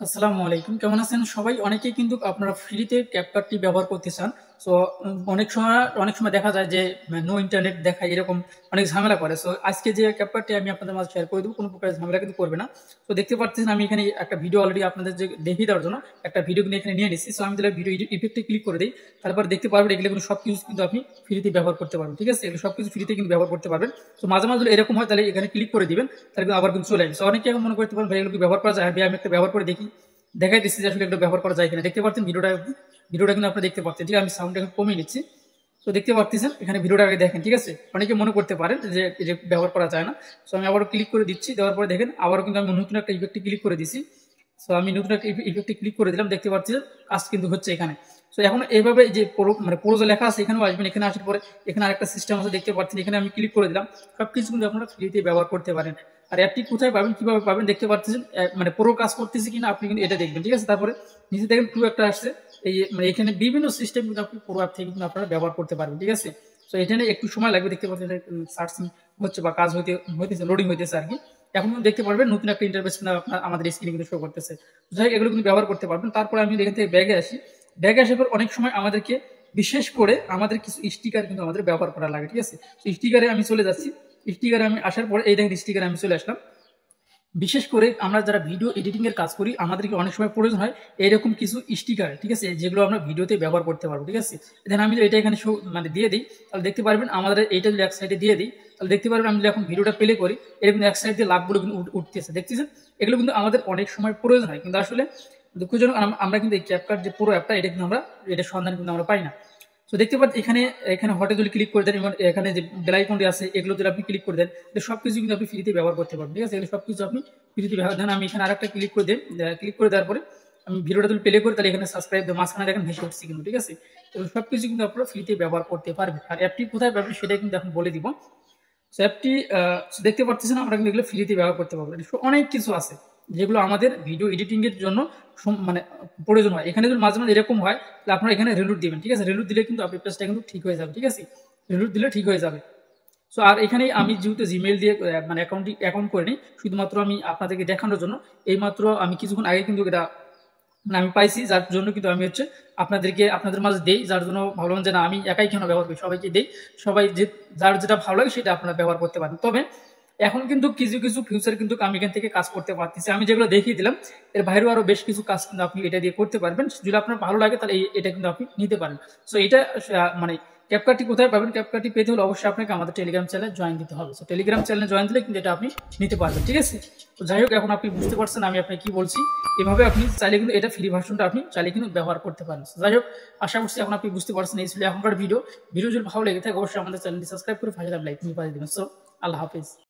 আসসালামু আলাইকুম। কেমন আছেন সবাই? অনেকেই কিন্তু আপনারা ফ্রিতে ক্যাপকাটটি ব্যবহার করতে চান। সো অনেক সময় দেখা যায় যে নো ইন্টারনেট দেখায় এরকম অনেক ঝামেলা করে। সো আজকে যে ক্যাপকাটটি আমি আপনাদের মাঝে শেয়ার করে দেব, কোনো প্রকার ঝামেলা কিন্তু করবে না। তো দেখতে পাচ্ছেন আমি এখানে একটা ভিডিও অলরেডি আপনাদের যে দেখিয়ে দেওয়ার জন্য একটা ভিডিও কিন্তু এখানে নিয়ে নিচ্ছি। সো আমি তাহলে ভিডিও ইফেক্টে ক্লিক করে দেই। তারপর দেখতে পারবেন এগুলো কিন্তু সবকিছু কিন্তু আপনি ফ্রিতে ব্যবহার করতে পারবেন। ঠিক আছে? এগুলো সবকিছু ফ্রিতে কিন্তু ব্যবহার করতে পারবেন। তো মাঝে, মাঝে যদি এরকম হয় তাহলে এখানে ক্লিক করে দিবেন। তাহলে কিন্তু আবার কিন্তু চলে আসবে। সো অনেকে এখন মনে করতে পারেন ভাই এগুলো কি ব্যবহার করা যায়? ভাই আমি একটা ব্যবহার করে দেখি। দেখাই দিচ্ছি যে আসলে এটা ব্যবহার করা যায় কিনা। দেখতে পাচ্ছেন ভিডিওটা কিন্তু আপনি দেখতে পাচ্ছেন। ঠিক আছে? আমি সাউন্ডটা এখন কমিয়ে নিচ্ছি। তো দেখতে পাচ্ছেন এখানে ভিডিওটা আগে দেখেন। ঠিক আছে? অনেকে মনে করতে পারেন যে যে ব্যবহার করা যায় না। সো আমি আবারও ক্লিক করে দিচ্ছি। দেওয়ার পরে দেখেন আবারও কিন্তু আমি নতুন একটা ইফেক্টে ক্লিক করে দিছি। সো আমি নতুন একটা ইফেক্টে ক্লিক করে দিলাম। দেখতে পাচ্ছেন কাজ কিন্তু হচ্ছে এখানে। সো এখন এইভাবে যে পুরো যে লেখা আছে এখানেও আসবেন। এখানে আসার পরে এখানে আরেকটা সিস্টেম আছে দেখতে পাচ্ছেন। এখানে আমি ক্লিক করে দিলাম। সবকিছু কিন্তু আপনারা ফ্রিতে ব্যবহার করতে পারেন। আর অ্যাপটি কোথায় পাবেন, কিভাবে পাবেন দেখতে পাচ্ছেন। পুরো কাজ করতেছে কিনা আপনি কিন্তু এটা দেখবেন। ঠিক আছে? তারপরে নিচে দেখেন টু একটা আসছে। এই এখানে বিভিন্ন সিস্টেম কিন্তু আপনি পুরো অ্যাপ থেকে কিন্তু আপনারা ব্যবহার করতে পারবেন। ঠিক আছে? সো এখানে একটু সময় লাগবে, দেখতে পাচ্ছেন সার্চিং হচ্ছে বা কাজ হইতেছে, লোডিং হইতেছে আর কি। এখন কিন্তু দেখতে পারবেন নতুন একটা ইন্টারফেস আপনার আমাদের স্ক্রিনে কিন্তু শো করতেছে। যাই হোক, এগুলো কিন্তু ব্যবহার করতে পারবেন। তারপরে আমি এখান থেকে ব্যাগে আসি। ব্যাগে আসার পর অনেক সময় আমাদেরকে বিশেষ করে আমাদের কিছু স্টিকার কিন্তু আমাদের ব্যবহার করা লাগে। ঠিক আছে? স্টিকারে আমি চলে যাচ্ছি। স্টিকারে আমি আসার পরে এই দেখেন স্টিকারে আমি চলে আসলাম। বিশেষ করে আমরা যারা ভিডিও এডিটিং এর কাজ করি আমাদেরকে অনেক সময় প্রয়োজন হয় এরকম কিছু স্টিকার। ঠিক আছে? যেগুলো আমরা ভিডিওতে ব্যবহার করতে পারবো। ঠিক আছে? দেন আমি যদি এটা এখানে দিয়ে দিই তাহলে দেখতে পারবেন আমাদের এইটা যদি এক সাইডে দিয়ে দিই তাহলে দেখতে পারবেন আমি যদি এখন ভিডিওটা প্লে করি এরকম এক সাইড দিয়ে লাভগুলো কিন্তু উঠতেছে, দেখতেছেন? এগুলো কিন্তু আমাদের অনেক সময় প্রয়োজন হয়, কিন্তু আসলে দুঃখজনক আমরা কিন্তু এই ক্যাপকাট যে পুরো অ্যাপটা এটা কিন্তু আমরা এটা সন্ধান কিন্তু আমরা পাই না। তো দেখতে পাচ্ছি এখানে এখানে হটে যদি ক্লিক করে দেন এবং এখানে যে বেল আইকনটি আছে এগুলো যদি আপনি ক্লিক করে দেন সবকিছু কিন্তু আপনি ফ্রিতে ব্যবহার করতে পারবেন। ঠিক আছে? এগুলো সবকিছু আপনি ফ্রিতে ব্যবহার দেন। আমি এখানে আরেকটা ক্লিক করে দেন। ক্লিক করে দেওয়ার পরে আমি ভিডিওটা যদি প্লে করি তাহলে এখানে সাবস্ক্রাইব মাঝখানে দেখেন ভেসে উঠছে কিন্তু। ঠিক আছে? এগুলো সবকিছু কিন্তু আপনারা ফ্রিতে ব্যবহার করতে পারবেন। আর অ্যাপটি কোথায় পাবেন সেটা কিন্তু এখন বলে দিব। সো অ্যাপটি দেখতে পাচ্ছেন আমরা কিন্তু এগুলো ফ্রিতে ব্যবহার করতে পারবো। অনেক কিছু আছে যেগুলো আমাদের ভিডিও এডিটিং এর জন্য প্রয়োজন হয়। এখানে যদি মাঝে মাঝে এরকম হয় তাহলে আপনারা এখানে রেলুট দিবেন। ঠিক আছে? রেলুট দিলে কিন্তু আপনার পেজটা কিন্তু ঠিক হয়ে যাবে। ঠিক আছে? রেলুট দিলে ঠিক হয়ে যাবে। সো আর এখানে আমি যেহেতু জিমেইল দিয়ে অ্যাকাউন্ট করে নিই, শুধুমাত্র আমি আপনাদেরকে দেখানোর জন্য এইমাত্র আমি কিছুক্ষণ আগে কিন্তু এটা আমি পাইছি, যার জন্য কিন্তু আমি হচ্ছে আপনাদের মাঝে দেই। যার জন্য ভাবলাম যে না আমি একাই কেন ব্যবহার করি, সবাইকে দেই। সবাই যে যার যেটা ভালো লাগে সেটা আপনারা ব্যবহার করতে পারেন। তবে এখন কিন্তু কিছু কিছু ফিউচার কিন্তু আমি এখান থেকে কাজ করতে পারতেছি। আমি যেগুলো দেখিয়ে দিলাম এর বাইরেও আরো বেশ কিছু কাজ কিন্তু আপনি এটা দিয়ে করতে পারবেন। যদি আপনার ভালো লাগে তাহলে এটা কিন্তু আপনি নিতে পারেন। সো এটা ক্যাপকাটটি কোথায় পাবেন? ক্যাপকাটটি পেতে হলে অবশ্যই আপনাকে আমাদের টেলিগ্রাম চ্যানেলে জয়েন দিতে হবে। সো টেলিগ্রাম চ্যানেলে জয়েন দিলে কিন্তু এটা আপনি নিতে পারবেন। ঠিক আছে? তো যাই হোক, এখন আপনি বুঝতে পারছেন আমি আপনাকে কি বলছি। এভাবে আপনি চাইলে কিন্তু এটা ফ্রি ভার্সনটা আপনি চাইলে কিন্তু ব্যবহার করতে পারেন। যাই হোক, আশা করছি এখন আপনি বুঝতে পারছেন। এই ছিল এখনকার ভিডিও যদি ভালো লেগে থাকে অবশ্যই আমাদের চ্যানেলটি সাবস্ক্রাইব করে পাশে লাইক নিয়ে পাঠিয়ে দেবেন। সো আল্লাহ হাফিজ।